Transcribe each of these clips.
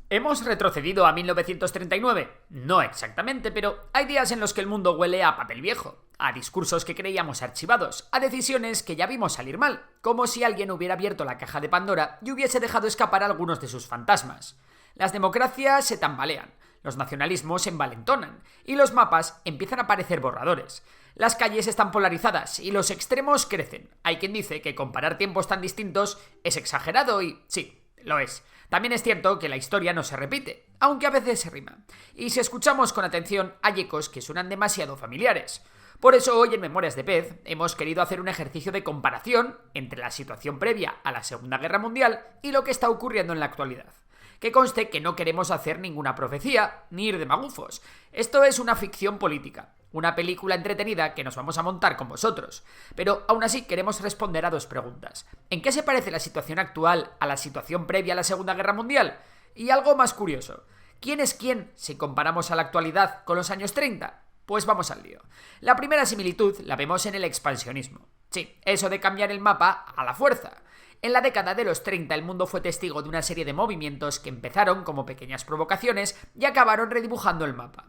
¿Hemos retrocedido a 1939? No exactamente, pero hay días en los que el mundo huele a papel viejo, a discursos que creíamos archivados, a decisiones que ya vimos salir mal, como si alguien hubiera abierto la caja de Pandora y hubiese dejado escapar algunos de sus fantasmas. Las democracias se tambalean, los nacionalismos se envalentonan y los mapas empiezan a parecer borradores. Las calles están polarizadas y los extremos crecen. Hay quien dice que comparar tiempos tan distintos es exagerado y sí, lo es. También es cierto que la historia no se repite, aunque a veces se rima. Y si escuchamos con atención, hay ecos que suenan demasiado familiares. Por eso hoy en Memorias de Pez hemos querido hacer un ejercicio de comparación entre la situación previa a la Segunda Guerra Mundial y lo que está ocurriendo en la actualidad. Que conste que no queremos hacer ninguna profecía, ni ir de magufos. Esto es una ficción política, una película entretenida que nos vamos a montar con vosotros. Pero aún así queremos responder a dos preguntas. ¿En qué se parece la situación actual a la situación previa a la Segunda Guerra Mundial? Y algo más curioso, ¿quién es quién si comparamos a la actualidad con los años 30? Pues vamos al lío. La primera similitud la vemos en el expansionismo. Sí, eso de cambiar el mapa a la fuerza. En la década de los 30 el mundo fue testigo de una serie de movimientos que empezaron como pequeñas provocaciones y acabaron redibujando el mapa.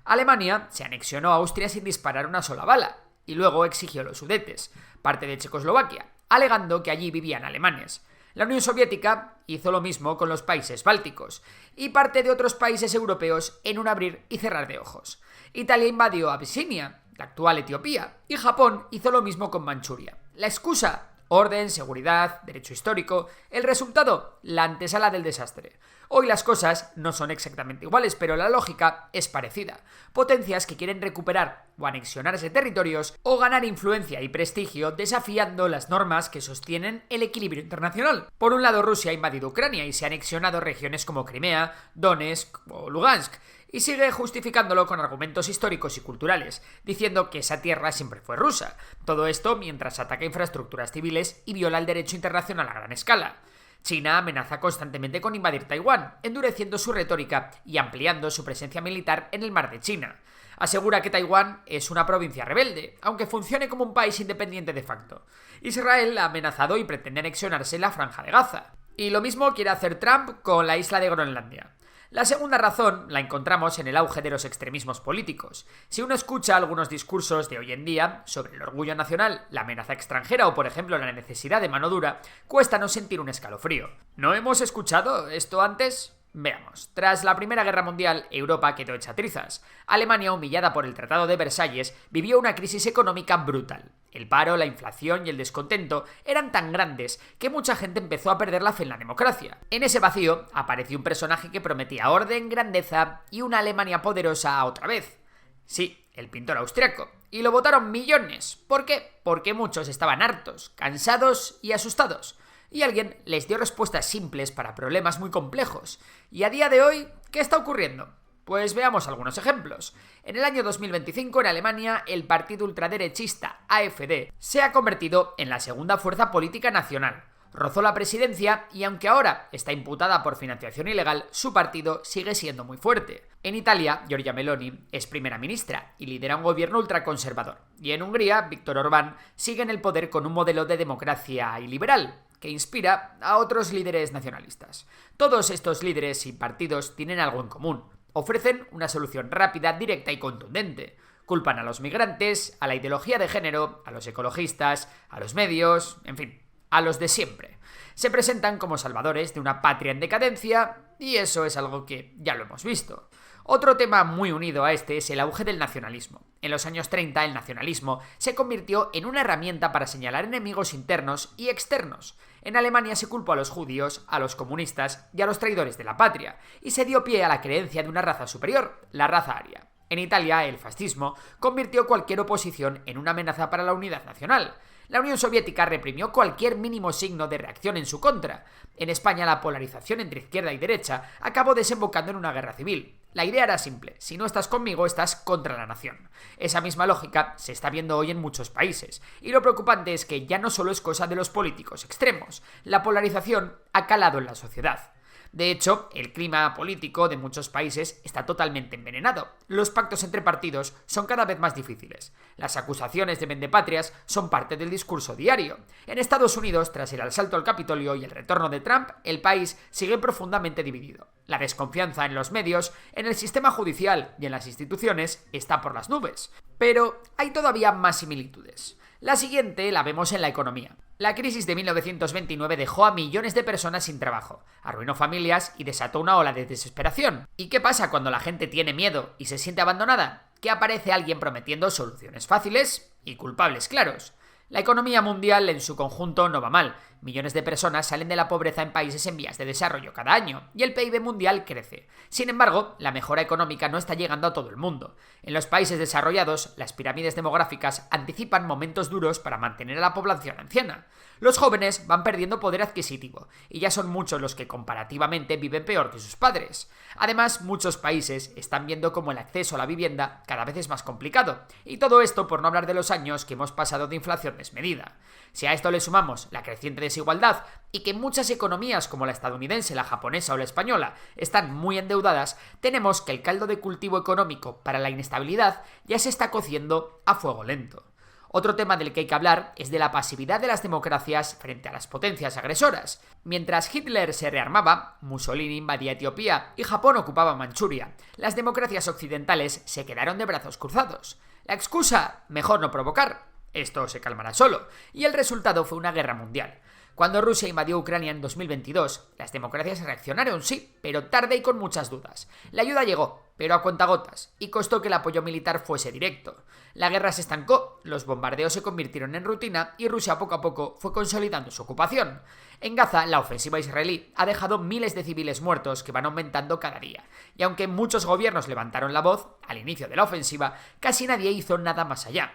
Alemania se anexionó a Austria sin disparar una sola bala, y luego exigió los Sudetes, parte de Checoslovaquia, alegando que allí vivían alemanes. La Unión Soviética hizo lo mismo con los países bálticos, y parte de otros países europeos en un abrir y cerrar de ojos. Italia invadió Abisinia, la actual Etiopía, y Japón hizo lo mismo con Manchuria. La excusa: orden, seguridad, derecho histórico. El resultado: la antesala del desastre. Hoy las cosas no son exactamente iguales, pero la lógica es parecida. Potencias que quieren recuperar o anexionarse territorios o ganar influencia y prestigio desafiando las normas que sostienen el equilibrio internacional. Por un lado, Rusia ha invadido Ucrania y se ha anexionado regiones como Crimea, Donetsk o Lugansk, y sigue justificándolo con argumentos históricos y culturales, diciendo que esa tierra siempre fue rusa. Todo esto mientras ataca infraestructuras civiles y viola el derecho internacional a gran escala. China amenaza constantemente con invadir Taiwán, endureciendo su retórica y ampliando su presencia militar en el mar de China. Asegura que Taiwán es una provincia rebelde, aunque funcione como un país independiente de facto. Israel ha amenazado y pretende anexionarse la Franja de Gaza. Y lo mismo quiere hacer Trump con la isla de Groenlandia. La segunda razón la encontramos en el auge de los extremismos políticos. Si uno escucha algunos discursos de hoy en día sobre el orgullo nacional, la amenaza extranjera o, por ejemplo, la necesidad de mano dura, cuesta no sentir un escalofrío. ¿No hemos escuchado esto antes? Veamos. Tras la Primera Guerra Mundial, Europa quedó hecha trizas. Alemania, humillada por el Tratado de Versalles, vivió una crisis económica brutal. El paro, la inflación y el descontento eran tan grandes que mucha gente empezó a perder la fe en la democracia. En ese vacío apareció un personaje que prometía orden, grandeza y una Alemania poderosa otra vez. Sí, el pintor austriaco. Y lo votaron millones. ¿Por qué? Porque muchos estaban hartos, cansados y asustados. Y alguien les dio respuestas simples para problemas muy complejos. Y a día de hoy, ¿qué está ocurriendo? Pues veamos algunos ejemplos. En el año 2025 en Alemania, el partido ultraderechista AfD se ha convertido en la segunda fuerza política nacional. Rozó la presidencia y aunque ahora está imputada por financiación ilegal, su partido sigue siendo muy fuerte. En Italia, Giorgia Meloni es primera ministra y lidera un gobierno ultraconservador. Y en Hungría, Viktor Orbán sigue en el poder con un modelo de democracia iliberal que inspira a otros líderes nacionalistas. Todos estos líderes y partidos tienen algo en común. Ofrecen una solución rápida, directa y contundente. Culpan a los migrantes, a la ideología de género, a los ecologistas, a los medios, en fin, a los de siempre. Se presentan como salvadores de una patria en decadencia y eso es algo que ya lo hemos visto. Otro tema muy unido a este es el auge del nacionalismo. En los años 30 el nacionalismo se convirtió en una herramienta para señalar enemigos internos y externos. En Alemania se culpó a los judíos, a los comunistas y a los traidores de la patria, y se dio pie a la creencia de una raza superior, la raza aria. En Italia, el fascismo convirtió cualquier oposición en una amenaza para la unidad nacional. La Unión Soviética reprimió cualquier mínimo signo de reacción en su contra. En España, la polarización entre izquierda y derecha acabó desembocando en una guerra civil. La idea era simple: si no estás conmigo, estás contra la nación. Esa misma lógica se está viendo hoy en muchos países. Y lo preocupante es que ya no solo es cosa de los políticos extremos. La polarización ha calado en la sociedad. De hecho, el clima político de muchos países está totalmente envenenado. Los pactos entre partidos son cada vez más difíciles. Las acusaciones de vendepatrias son parte del discurso diario. En Estados Unidos, tras el asalto al Capitolio y el retorno de Trump, el país sigue profundamente dividido. La desconfianza en los medios, en el sistema judicial y en las instituciones está por las nubes. Pero hay todavía más similitudes. La siguiente la vemos en la economía. La crisis de 1929 dejó a millones de personas sin trabajo, arruinó familias y desató una ola de desesperación. ¿Y qué pasa cuando la gente tiene miedo y se siente abandonada? Que aparece alguien prometiendo soluciones fáciles y culpables claros. La economía mundial en su conjunto no va mal. Millones de personas salen de la pobreza en países en vías de desarrollo cada año, y el PIB mundial crece. Sin embargo, la mejora económica no está llegando a todo el mundo. En los países desarrollados, las pirámides demográficas anticipan momentos duros para mantener a la población anciana. Los jóvenes van perdiendo poder adquisitivo, y ya son muchos los que comparativamente viven peor que sus padres. Además, muchos países están viendo cómo el acceso a la vivienda cada vez es más complicado, y todo esto por no hablar de los años que hemos pasado de inflación desmedida. Si a esto le sumamos la creciente desigualdad y que muchas economías como la estadounidense, la japonesa o la española están muy endeudadas, tenemos que el caldo de cultivo económico para la inestabilidad ya se está cociendo a fuego lento. Otro tema del que hay que hablar es de la pasividad de las democracias frente a las potencias agresoras. Mientras Hitler se rearmaba, Mussolini invadía Etiopía y Japón ocupaba Manchuria, las democracias occidentales se quedaron de brazos cruzados. La excusa, mejor no provocar. Esto se calmará solo, y el resultado fue una guerra mundial. Cuando Rusia invadió Ucrania en 2022, las democracias reaccionaron, sí, pero tarde y con muchas dudas. La ayuda llegó, pero a cuentagotas, y costó que el apoyo militar fuese directo. La guerra se estancó, los bombardeos se convirtieron en rutina y Rusia poco a poco fue consolidando su ocupación. En Gaza, la ofensiva israelí ha dejado miles de civiles muertos que van aumentando cada día, y aunque muchos gobiernos levantaron la voz al inicio de la ofensiva, casi nadie hizo nada más allá.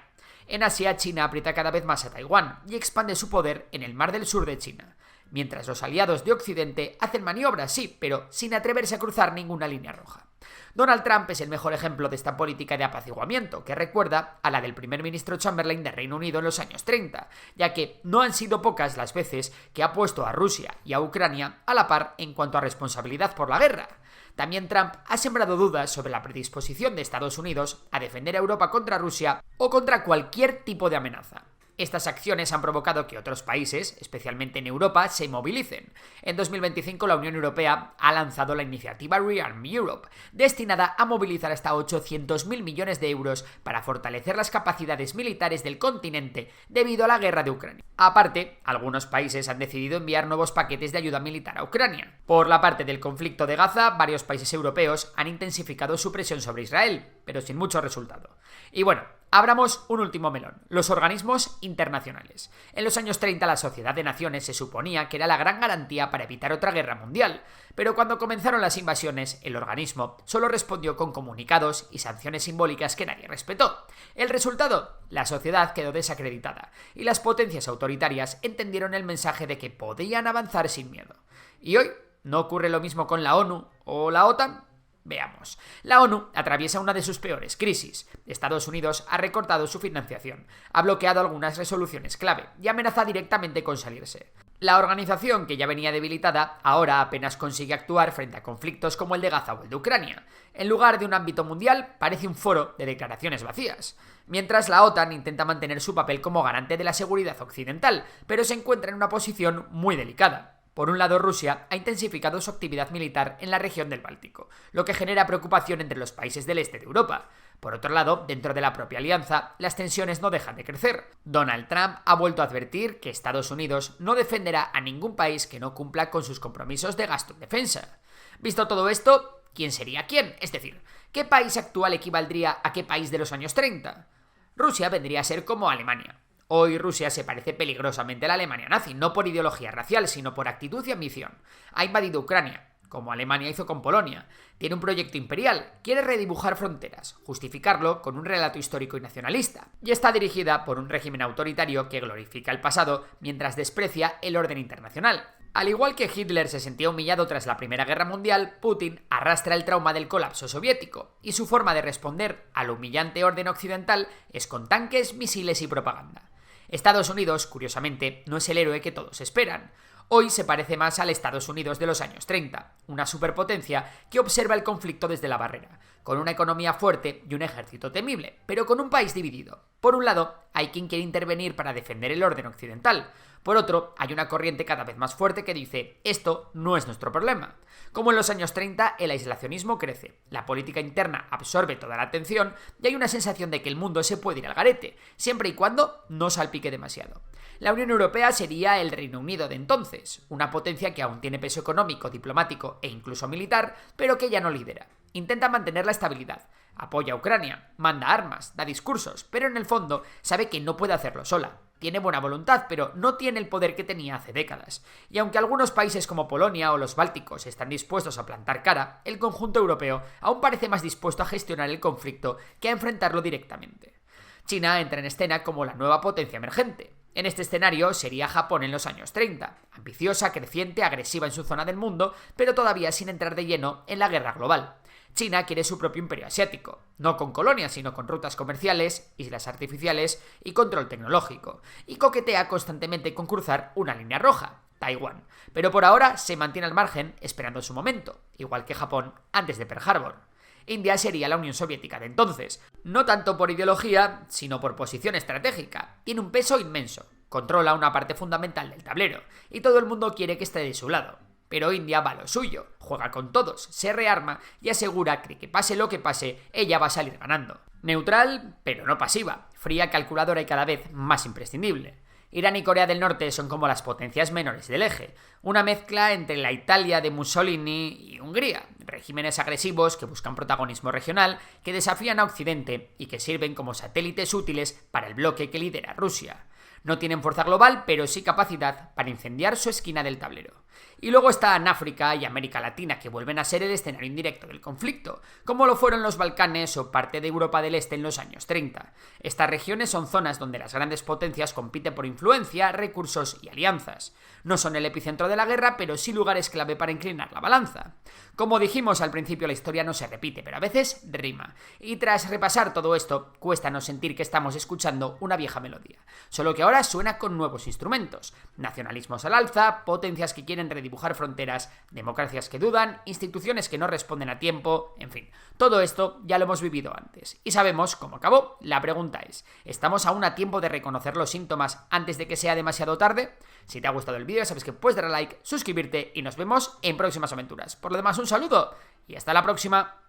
En Asia, China aprieta cada vez más a Taiwán y expande su poder en el mar del sur de China, mientras los aliados de Occidente hacen maniobras, sí, pero sin atreverse a cruzar ninguna línea roja. Donald Trump es el mejor ejemplo de esta política de apaciguamiento, que recuerda a la del primer ministro Chamberlain de Reino Unido en los años 30, ya que no han sido pocas las veces que ha puesto a Rusia y a Ucrania a la par en cuanto a responsabilidad por la guerra. También Trump ha sembrado dudas sobre la predisposición de Estados Unidos a defender a Europa contra Rusia o contra cualquier tipo de amenaza. Estas acciones han provocado que otros países, especialmente en Europa, se movilicen. En 2025 la Unión Europea ha lanzado la iniciativa Rearm Europe, destinada a movilizar hasta 800.000 millones de euros para fortalecer las capacidades militares del continente debido a la guerra de Ucrania. Aparte, algunos países han decidido enviar nuevos paquetes de ayuda militar a Ucrania. Por la parte del conflicto de Gaza, varios países europeos han intensificado su presión sobre Israel, pero sin mucho resultado. Y bueno, abramos un último melón, los organismos internacionales. En los años 30 la Sociedad de Naciones se suponía que era la gran garantía para evitar otra guerra mundial, pero cuando comenzaron las invasiones, el organismo solo respondió con comunicados y sanciones simbólicas que nadie respetó. El resultado, la sociedad quedó desacreditada, y las potencias autoritarias entendieron el mensaje de que podían avanzar sin miedo. ¿Y hoy no ocurre lo mismo con la ONU o la OTAN? Veamos. La ONU atraviesa una de sus peores crisis. Estados Unidos ha recortado su financiación, ha bloqueado algunas resoluciones clave y amenaza directamente con salirse. La organización, que ya venía debilitada, ahora apenas consigue actuar frente a conflictos como el de Gaza o el de Ucrania. En lugar de un ámbito mundial, parece un foro de declaraciones vacías. Mientras la OTAN intenta mantener su papel como garante de la seguridad occidental, pero se encuentra en una posición muy delicada. Por un lado, Rusia ha intensificado su actividad militar en la región del Báltico, lo que genera preocupación entre los países del este de Europa. Por otro lado, dentro de la propia alianza, las tensiones no dejan de crecer. Donald Trump ha vuelto a advertir que Estados Unidos no defenderá a ningún país que no cumpla con sus compromisos de gasto en defensa. Visto todo esto, ¿quién sería quién? Es decir, ¿qué país actual equivaldría a qué país de los años 30? Rusia vendría a ser como Alemania. Hoy Rusia se parece peligrosamente a la Alemania nazi, no por ideología racial, sino por actitud y ambición. Ha invadido Ucrania, como Alemania hizo con Polonia. Tiene un proyecto imperial, quiere redibujar fronteras, justificarlo con un relato histórico y nacionalista. Y está dirigida por un régimen autoritario que glorifica el pasado mientras desprecia el orden internacional. Al igual que Hitler se sentía humillado tras la Primera Guerra Mundial, Putin arrastra el trauma del colapso soviético, y su forma de responder al humillante orden occidental es con tanques, misiles y propaganda. Estados Unidos, curiosamente, no es el héroe que todos esperan. Hoy se parece más al Estados Unidos de los años 30, una superpotencia que observa el conflicto desde la barrera, con una economía fuerte y un ejército temible, pero con un país dividido. Por un lado, hay quien quiere intervenir para defender el orden occidental. Por otro, hay una corriente cada vez más fuerte que dice, esto no es nuestro problema. Como en los años 30, el aislacionismo crece, la política interna absorbe toda la atención y hay una sensación de que el mundo se puede ir al garete, siempre y cuando no salpique demasiado. La Unión Europea sería el Reino Unido de entonces, una potencia que aún tiene peso económico, diplomático e incluso militar, pero que ya no lidera. Intenta mantener la estabilidad, apoya a Ucrania, manda armas, da discursos, pero en el fondo sabe que no puede hacerlo sola. Tiene buena voluntad, pero no tiene el poder que tenía hace décadas. Y aunque algunos países como Polonia o los Bálticos están dispuestos a plantar cara, el conjunto europeo aún parece más dispuesto a gestionar el conflicto que a enfrentarlo directamente. China entra en escena como la nueva potencia emergente. En este escenario sería Japón en los años 30, ambiciosa, creciente, agresiva en su zona del mundo, pero todavía sin entrar de lleno en la guerra global. China quiere su propio imperio asiático, no con colonias, sino con rutas comerciales, islas artificiales y control tecnológico, y coquetea constantemente con cruzar una línea roja, Taiwán, pero por ahora se mantiene al margen esperando su momento, igual que Japón antes de Pearl Harbor. India sería la Unión Soviética de entonces, no tanto por ideología, sino por posición estratégica. Tiene un peso inmenso, controla una parte fundamental del tablero, y todo el mundo quiere que esté de su lado. Pero India va a lo suyo, juega con todos, se rearma y asegura que pase lo que pase, ella va a salir ganando. Neutral, pero no pasiva, fría, calculadora y cada vez más imprescindible. Irán y Corea del Norte son como las potencias menores del eje, una mezcla entre la Italia de Mussolini y Hungría, regímenes agresivos que buscan protagonismo regional, que desafían a Occidente y que sirven como satélites útiles para el bloque que lidera Rusia. No tienen fuerza global, pero sí capacidad para incendiar su esquina del tablero. Y luego están África y América Latina, que vuelven a ser el escenario indirecto del conflicto, como lo fueron los Balcanes o parte de Europa del Este en los años 30. Estas regiones son zonas donde las grandes potencias compiten por influencia, recursos y alianzas. No son el epicentro de la guerra, pero sí lugares clave para inclinar la balanza. Como dijimos al principio, la historia no se repite, pero a veces rima. Y tras repasar todo esto, cuesta no sentir que estamos escuchando una vieja melodía. Solo que ahora suena con nuevos instrumentos. Nacionalismos al alza, potencias que quieren redibujar fronteras, democracias que dudan, instituciones que no responden a tiempo, en fin. Todo esto ya lo hemos vivido antes. Y sabemos cómo acabó. La pregunta es, ¿estamos aún a tiempo de reconocer los síntomas antes de que sea demasiado tarde? Si te ha gustado el vídeo, sabes que puedes darle a like, suscribirte y nos vemos en próximas aventuras. Por lo demás, un saludo y hasta la próxima.